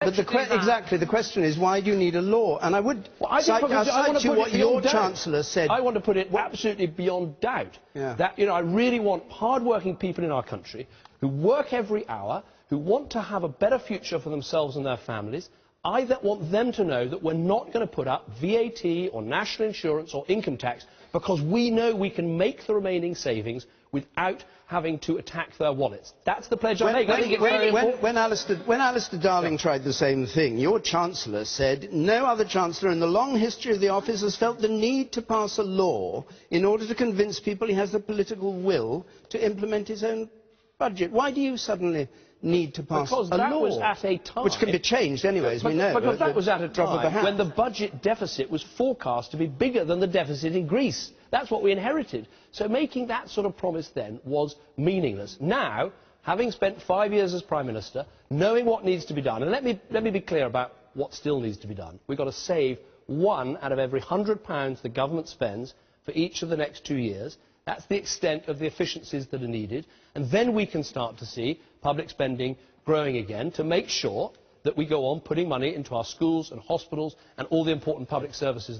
But exactly, the question is, why do you need a law? And I would cite you what your Chancellor said. I want to put it absolutely beyond doubt that, I really want hard-working people in our country who work every hour, who want to have a better future for themselves and their families. I want them to know that we're not going to put up VAT or national insurance or income tax because we know we can make the remaining savings without having to attack their wallets. That's the pledge I make. When Alistair Darling tried the same thing, your Chancellor said no other Chancellor in the long history of the office has felt the need to pass a law in order to convince people he has the political will to implement his own budget. Why do you suddenly need to pass a law? Because that was at a time... Which can be changed anyway, as we know. Because that was at a time when the budget deficit was forecast to be bigger than the deficit in Greece. That's what we inherited. So making that sort of promise then was meaningless. Now, having spent 5 years as Prime Minister, knowing what needs to be done, and let me be clear about what still needs to be done. We've got to save £1 out of every £100 the government spends for each of the next 2 years. That's the extent of the efficiencies that are needed. And then we can start to see public spending growing again to make sure that we go on putting money into our schools and hospitals and all the important public services